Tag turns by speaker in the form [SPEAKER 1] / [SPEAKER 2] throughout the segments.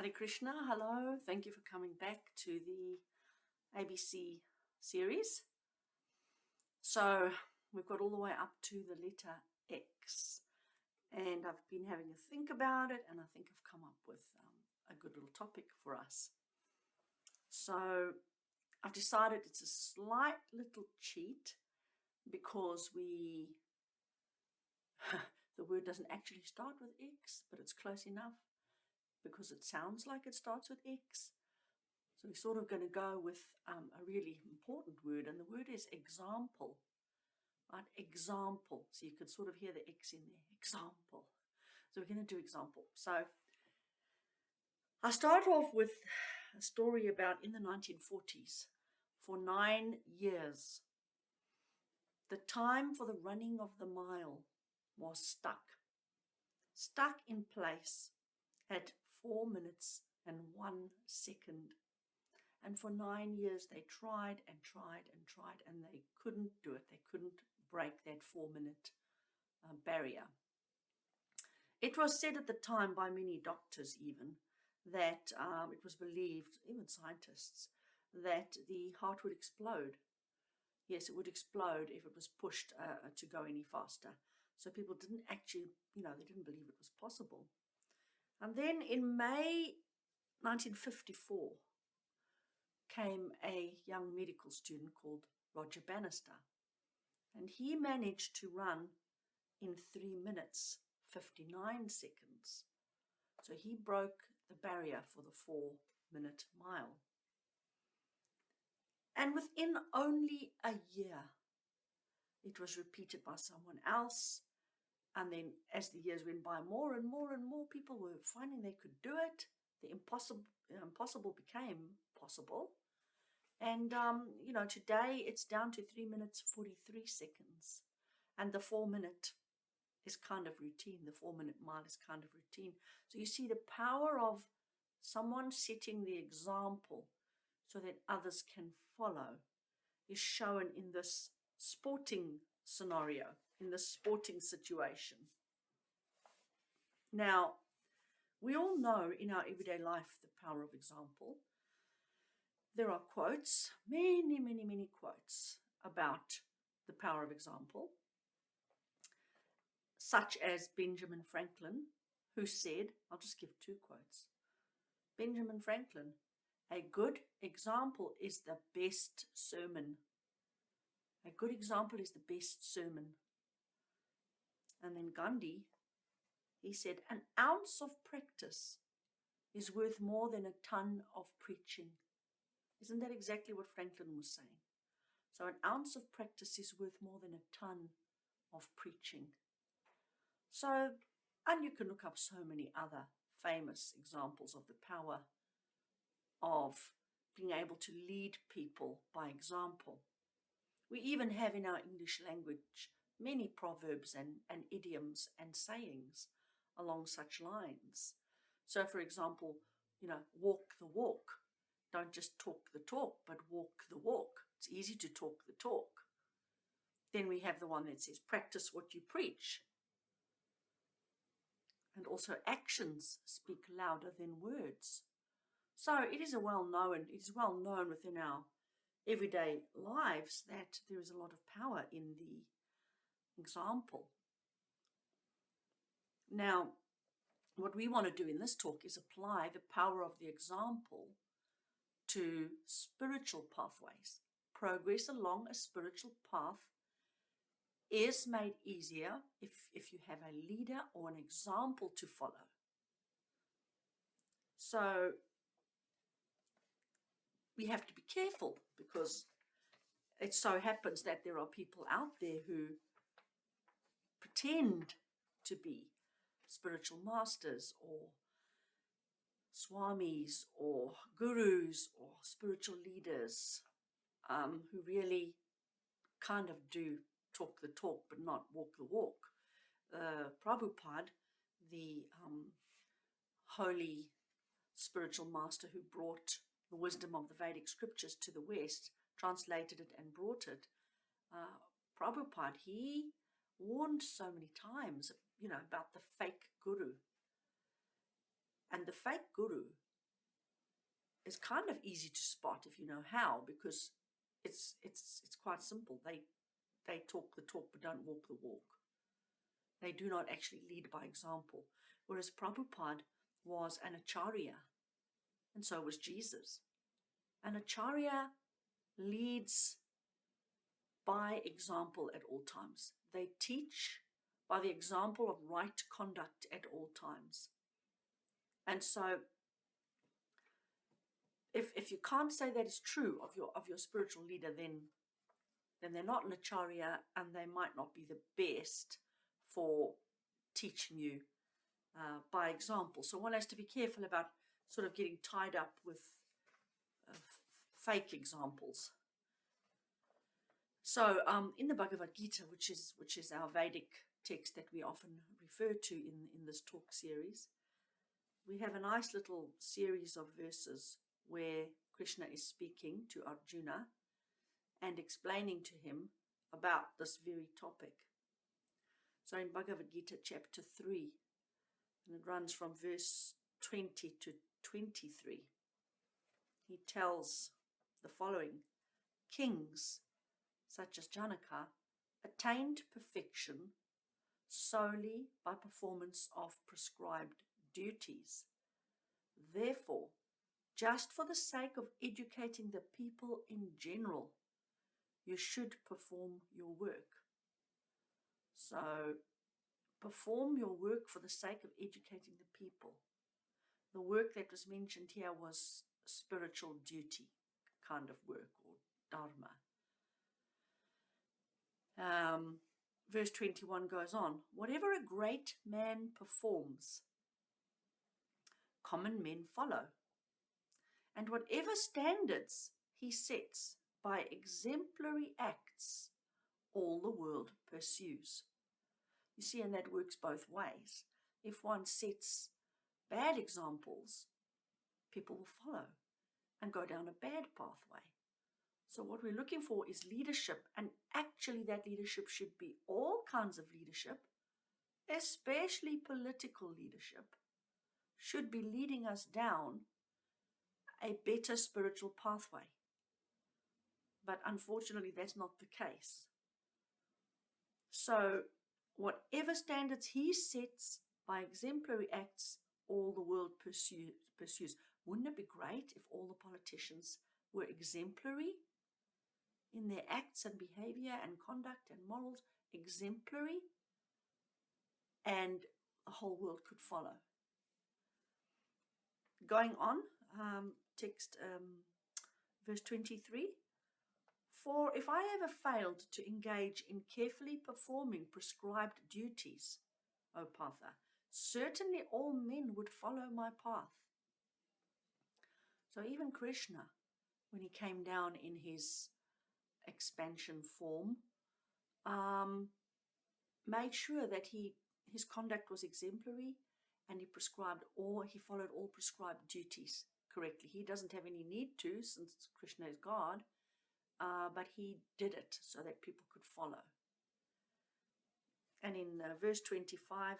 [SPEAKER 1] Hare Krishna, hello. Thank you for coming back to the ABC series. So we've got all the way up to the letter X, and I've been having a think about it, and I think I've come up with a good little topic for us. So I've decided it's a slight little cheat because the word doesn't actually start with X, but it's close enough because it sounds like it starts with X. So we're sort of going to go with a really important word, and the word is example, right? Example. So you can sort of hear the X in there. Example. So we're going to do example. So I start off with a story about in the 1940s. For 9 years, the time for the running of the mile was stuck in place at 4 minutes and 1 second. And for 9 years, they tried and tried and tried, and they couldn't do it. They couldn't break that 4-minute barrier. It was said at the time by many doctors even that it was believed, even scientists, that the heart would explode. Yes, it would explode if it was pushed to go any faster. So people didn't actually, they didn't believe it was possible. And then in May 1954, came a young medical student called Roger Bannister, and he managed to run in 3 minutes 59 seconds. So he broke the barrier for the 4-minute mile. And within only a year, it was repeated by someone else. And then as the years went by, more and more and more people were finding they could do it. The impossible became possible. And, today it's down to 3 minutes, 43 seconds. And the 4-minute is kind of routine. The 4-minute mile is kind of routine. So you see the power of someone setting the example so that others can follow is shown in this sporting scenario, in this sporting situation. Now, we all know in our everyday life the power of example. There are quotes, many, many, many quotes about the power of example, such as Benjamin Franklin, who said, I'll just give 2 quotes. Benjamin Franklin, a good example is the best sermon. A good example is the best sermon. And then Gandhi, he said, an ounce of practice is worth more than a ton of preaching. Isn't that exactly what Franklin was saying? So an ounce of practice is worth more than a ton of preaching. So, and you can look up so many other famous examples of the power of being able to lead people by example. We even have in our English language many proverbs and idioms and sayings along such lines. So, for example, walk the walk. Don't just talk the talk, but walk the walk. It's easy to talk the talk. Then we have the one that says, practice what you preach. And also actions speak louder than words. So it is well known within our everyday lives that there is a lot of power in the example. Now, what we want to do in this talk is apply the power of the example to spiritual pathways. Progress along a spiritual path is made easier if you have a leader or an example to follow. So we have to be careful because it so happens that there are people out there who pretend to be spiritual masters or swamis or gurus or spiritual leaders who really kind of do talk the talk but not walk the walk. Prabhupada, the holy spiritual master who brought the wisdom of the Vedic scriptures to the West, translated it and brought it, Prabhupada, he warned so many times, about the fake guru. And the fake guru is kind of easy to spot if you know how, because it's quite simple. They talk the talk but don't walk the walk. They do not actually lead by example. Whereas Prabhupada was an acharya, and so was Jesus. An acharya leads by example at all times. They teach by the example of right conduct at all times. And so if you can't say that is true of your spiritual leader, then they're not an acharya, and they might not be the best for teaching you by example. So one has to be careful about sort of getting tied up with fake examples. So in the Bhagavad Gita, which is our Vedic text that we often refer to in this talk series, we have a nice little series of verses where Krishna is speaking to Arjuna and explaining to him about this very topic. So in Bhagavad Gita chapter 3, and it runs from verse 20 to 23, he tells the following: kings such as Janaka attained perfection solely by performance of prescribed duties. Therefore, just for the sake of educating the people in general, you should perform your work. So, perform your work for the sake of educating the people. The work that was mentioned here was spiritual duty kind of work, or dharma. Verse 21 goes on: whatever a great man performs, common men follow. And whatever standards he sets by exemplary acts, all the world pursues. You see, and that works both ways. If one sets bad examples, people will follow and go down a bad pathway. So what we're looking for is leadership, and actually that leadership should be all kinds of leadership, especially political leadership, should be leading us down a better spiritual pathway. But unfortunately, that's not the case. So whatever standards he sets by exemplary acts, all the world pursues. Wouldn't it be great if all the politicians were exemplary in their acts and behavior and conduct and morals, exemplary, and the whole world could follow? Going on, text verse 23. For if I ever failed to engage in carefully performing prescribed duties, O Partha, certainly all men would follow my path. So even Krishna, when he came down in his expansion form, made sure that his conduct was exemplary, and he followed all prescribed duties correctly. He doesn't have any need to, since Krishna is God, but he did it so that people could follow. And in verse 25,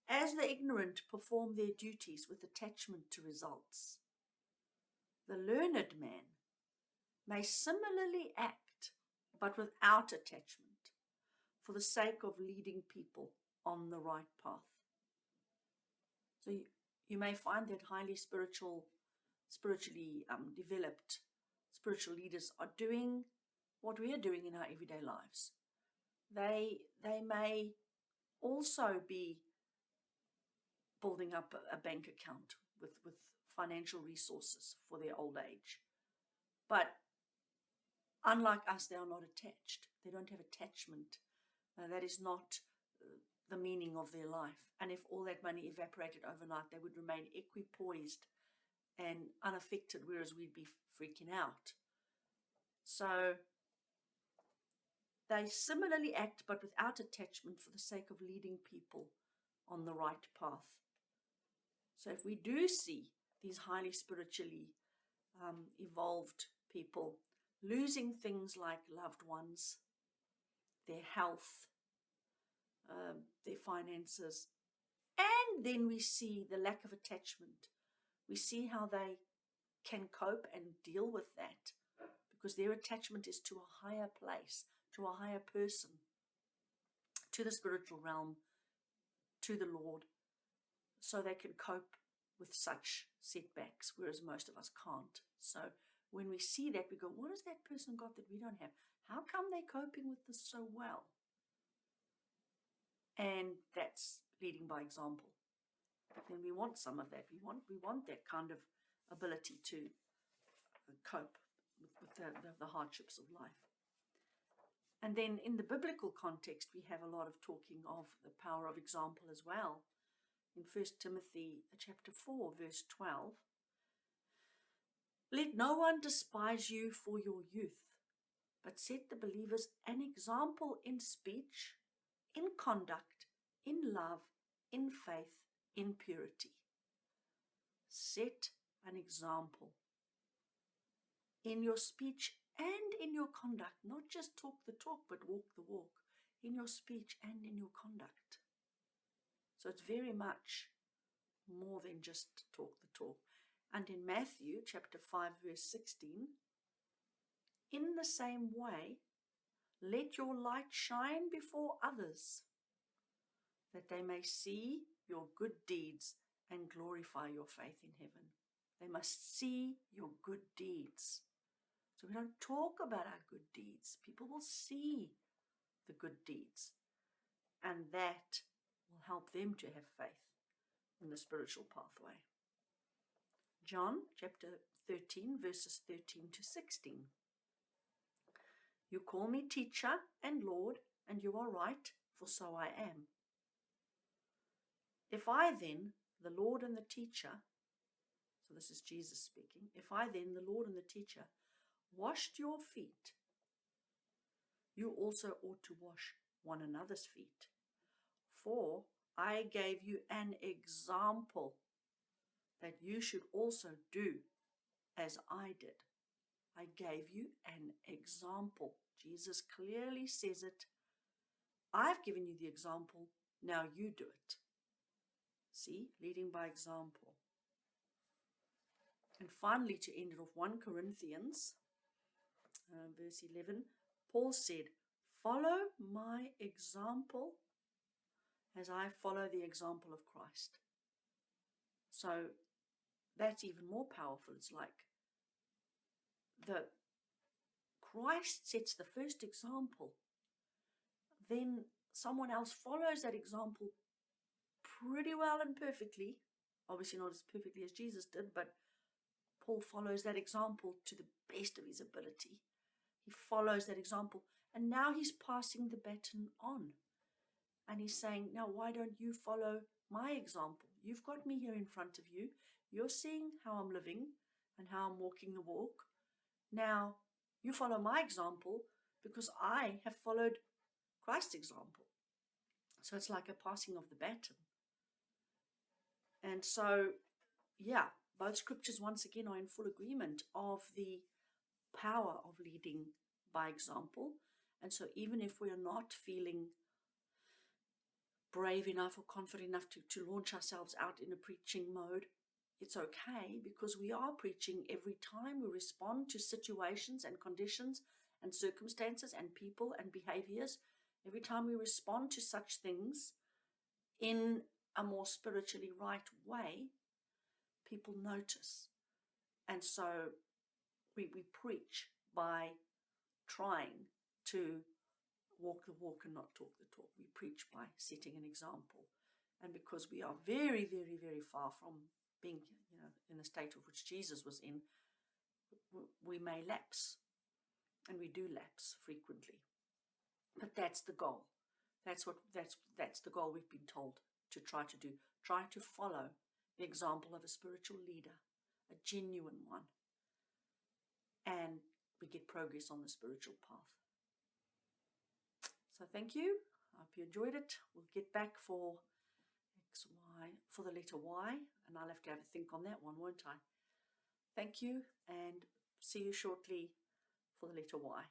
[SPEAKER 1] as the ignorant perform their duties with attachment to results, the learned man may similarly act, but without attachment, for the sake of leading people on the right path. So you may find that highly spiritually developed spiritual leaders are doing what we are doing in our everyday lives. They may also be building up a bank account with financial resources for their old age. But unlike us, they are not attached. They don't have attachment. That is not the meaning of their life. And if all that money evaporated overnight, they would remain equipoised and unaffected, whereas we'd be freaking out. So they similarly act, but without attachment, for the sake of leading people on the right path. So if we do see these highly spiritually evolved people losing things like loved ones, their health, their finances, and then we see the lack of attachment. We see how they can cope and deal with that because their attachment is to a higher place, to a higher person, to the spiritual realm, to the Lord, so they can cope with such setbacks, whereas most of us can't. So when we see that, we go, what has that person got that we don't have? How come they're coping with this so well? And that's leading by example. And we want some of that. We want that kind of ability to cope with the hardships of life. And then in the biblical context, we have a lot of talking of the power of example as well. In 1 Timothy chapter 4, verse 12, let no one despise you for your youth, but set the believers an example in speech, in conduct, in love, in faith, in purity. Set an example in your speech and in your conduct, not just talk the talk, but walk the walk, in your speech and in your conduct. So it's very much more than just talk the talk. And in Matthew chapter 5, verse 16, in the same way, let your light shine before others, that they may see your good deeds and glorify your faith in heaven. They must see your good deeds. So we don't talk about our good deeds. People will see the good deeds, and that will help them to have faith in the spiritual pathway. John chapter 13, verses 13 to 16. You call me teacher and Lord, and you are right, for so I am. If I then, the Lord and the teacher, so this is Jesus speaking, if I then, the Lord and the teacher, washed your feet, you also ought to wash one another's feet. For I gave you an example that you should also do as I did. I gave you an example. Jesus clearly says it. I've given you the example, now you do it. See, leading by example. And finally, to end it off, 1 Corinthians, verse 11, Paul said, follow my example as I follow the example of Christ. So that's even more powerful. It's like Christ sets the first example, then someone else follows that example pretty well and perfectly, obviously not as perfectly as Jesus did, but Paul follows that example to the best of his ability. He follows that example, and now he's passing the baton on. And he's saying, now why don't you follow my example? You've got me here in front of you. You're seeing how I'm living and how I'm walking the walk. Now you follow my example because I have followed Christ's example. So it's like a passing of the baton. And so, yeah, both scriptures once again are in full agreement of the power of leading by example. And so even if we are not feeling brave enough or confident enough to launch ourselves out in a preaching mode, it's okay, because we are preaching every time we respond to situations and conditions and circumstances and people and behaviors. Every time we respond to such things in a more spiritually right way, people notice. And so we preach by trying to walk the walk and not talk the talk. We preach by setting an example. And because we are very, very, very far from being, in the state of which Jesus was in, we may lapse. And we do lapse frequently. But that's the goal. That's the goal we've been told to try to do. Try to follow the example of a spiritual leader, a genuine one. And we get progress on the spiritual path. So thank you. I hope you enjoyed it. We'll get back for the letter Y, and I'll have to have a think on that one, won't I? Thank you, and see you shortly for the letter Y.